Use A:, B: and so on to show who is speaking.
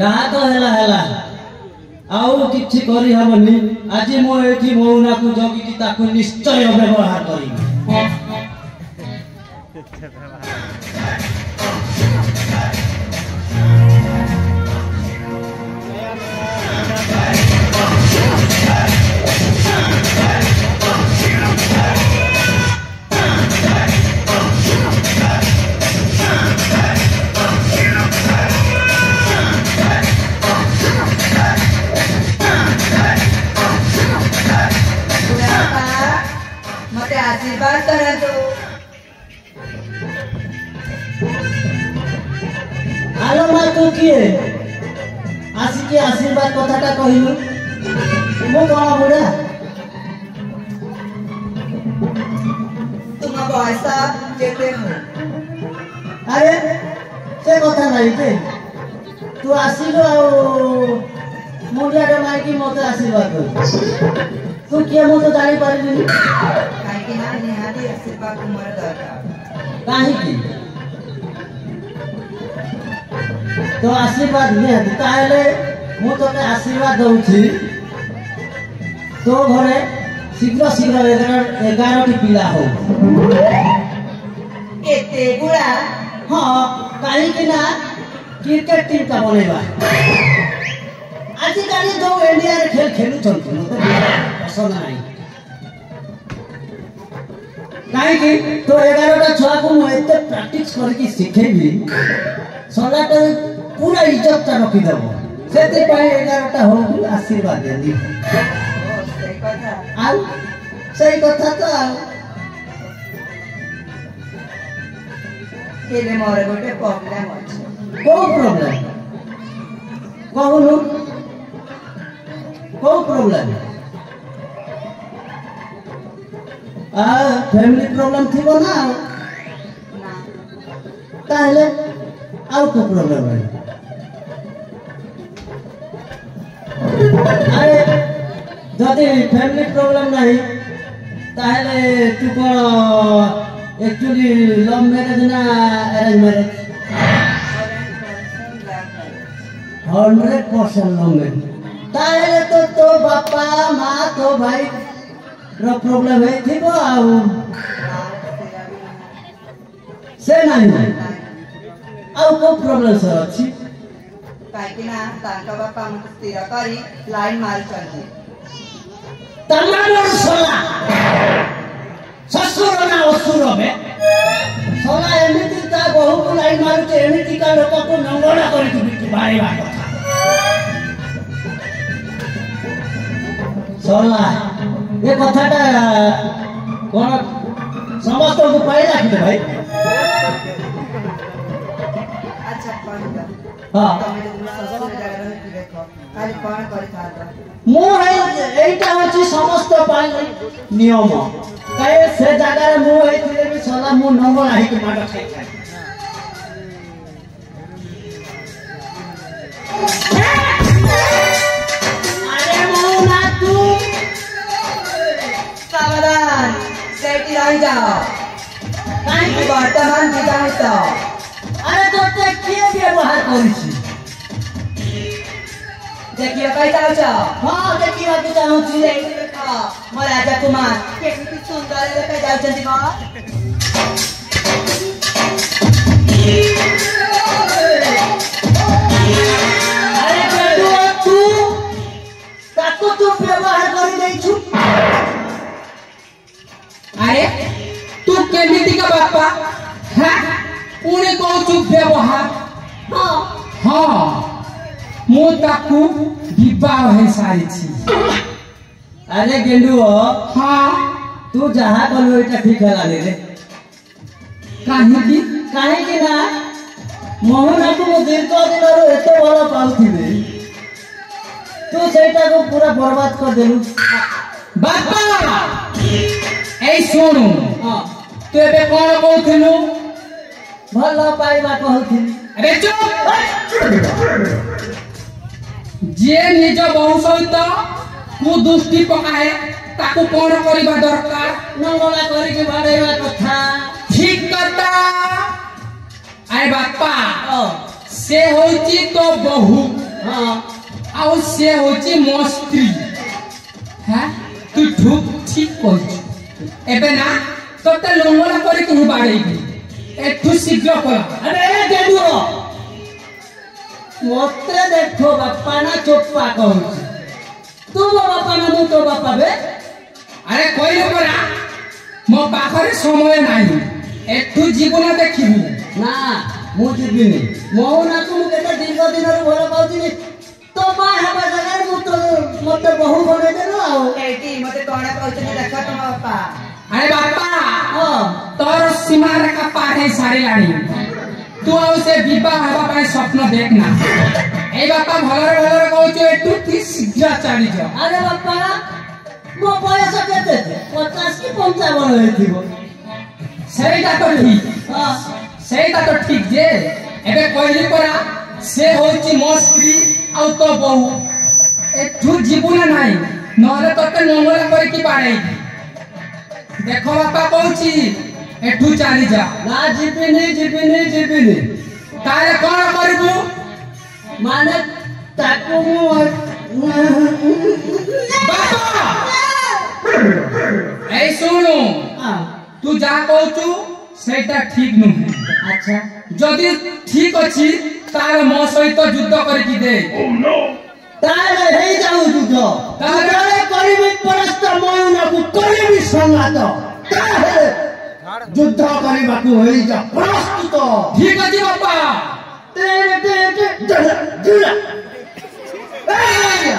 A: जहाँ तो है आउ किछि करी हबनी आज मो एठी मौना को जगी ताकू निश्चय व्यवहार करी
B: आशीर्वाद करा तो
A: आलो मा तू किए आसी के आशीर्वाद कथाटा कहिलु मो कोन बुढ़ा
B: तुम बयसा केते हो
A: अरे से कथा नहीं के तू आसीलो मुंडिया रे माइकी मते आशीर्वाद कर तू किए मो तो जानी पारिली
B: काहे ना निहाती आशीर्वाद तुमर दरकार
A: काहे की तो आशीर्वाद निहाती ताले मो तो के आशीर्वाद दउछि तो घरे शीघ्र शीघ्र 11 टी पिला हो
B: एते गुड़ा
A: हां काहे कि ना क्रिकेट टीम का बनेबा आज काली जो इंडिया रे खेल खेलु चलतो मते पसंद नहीं काहे कि तो 11 टा छुआ को मु एते प्रैक्टिस करके सिखेबी सलाटा पूरा इज्जत ता रखी देबो सेते पाए 11 टा हो आशीर्वाद देली सही कथा तो
B: केले मोरे गोटे प्रॉब्लम अछि
A: को प्रॉब्लम कहनु को प्रॉब्लम फैमिली प्रॉब्लम थी ना ताहले आउ को प्रॉब्लम है अरे जदि फैमिली प्रॉब्लम नहीं ताहले तू कोन एक्चुअली लव मैरिज ना अरेंज मैरिज 100% लव मैरिज ताहले तो बापा माँ तो भाई रो प्रॉब्लम है थी आउ से नहीं आउ को प्रॉब्लम सर अछि
B: काहे ना ताका बापा हम स्थिर करी लाइन मार चलती
A: तमाम सोला ससुर ना असुर में सोला एमिति ता बहु को लाइन मारू के एमिति का लोक को नंगोड़ा करी तू भाई बा कथा सोला ये कथाटा कोन समस्त को पाई राखिते भाई
B: अच्छा कहता
A: हां
B: तमे ससुर जगह रह कि देखो खाली कोन करी था
A: मो एटा अछि समस्त पाई नियम काहे से जगह रे मो हेतिले भी सोला मो नंबर आही के माड खाइ खाइ अरे मो ना तू
B: सावधान सेठी रह जाओ काहे वर्तमान विदा तो
A: अरे तो ते के व्यवहार करिछि
B: देखियो कई जाओ छ
A: हां देखियो तू जानो छी रे
B: मो राजा कुमार केते सुंदर देखा जाउ छथि को
A: अरे बेटू तू ताको तू व्यवहार करि दै छु
C: अरे तू केमिति का बापा हां पुणे को चुप व्यवहार
A: हां
C: हां मो ताकू विवाह है सारी छी
A: अरे गेंडू
C: हां
A: तू जहां कलो एटा ठीक है लागे रे
C: काहे
A: कि ना मोहना को दीर्घ दिन रो एते बड़ा पाउथिबे तू सेटा को पूरा बर्बाद कर देलु
C: बापा ए सुनु
A: हां
C: तू एबे कोन कहथिलु
A: भलो पाइबा कहथिली
C: अरे चुप जे निज बहु सहित कु दुष्टि पकाए ताकू कोन करिबा दरकार
A: नंगला करी के बाड़ेबा कथा
C: ठीक करता आए बापा
A: ओ
C: से होइची तो बहु
A: हाँ
C: आउ से होची मो स्त्री हां तू ठीक कहछ एबे ना तोते लंगला करे कि बाड़ेगी एठू शीघ्र कर
A: अरे देदुओ मते देखो बापा ना चोप्पा कहू तू बापा ना मु तो बापा बे
C: अरे कोई परा मो पाखरे समय नाही एठू जीवन देखिबू
A: ना मु जीविनी मो ना तू केते दीर्घ दिन रो भल पाउती तो बा हबा जगह मु तो मते बहु बने देनो आ
B: एटी मते कोना कहछनी देखा तुम बापा
C: अरे बापा
A: हां
C: तोर सीमा रेखा पार है सारे लाणी तू आउ से विवाह हवा पाए स्वप्न देखना ए बापा भलरे कहछ एठू ती शीघ्र चली जा
A: अरे बापा मो बयस केते 50 की 55 होइथिबो
C: सेटा तो ठीक
A: हां
C: सेटा तो ठीक जे एबे कहली परा से होची मो स्त्री आउ तो बहु एठू जीवन नाही नहले तते मंगला करे की बाड़े देखो बापा कहूची एठू चली जा
A: ना जीविनी
C: तारे कोन करबू
A: माने ताकू
C: बापा ए सुनु
A: हां
C: तू जा कहूचू सेटा ठीक नुहे
A: अच्छा
C: जदि ठीक अछि तार मो सहित युद्ध करि की दे
A: तारे हे जाऊ जुद्ध तारे करिबि परस्त मौनकु करिबि संघात तारे युद्ध करिबाकु होई जा प्रस्तुत
C: ठीक अछि बापा
A: तेरे जुला ए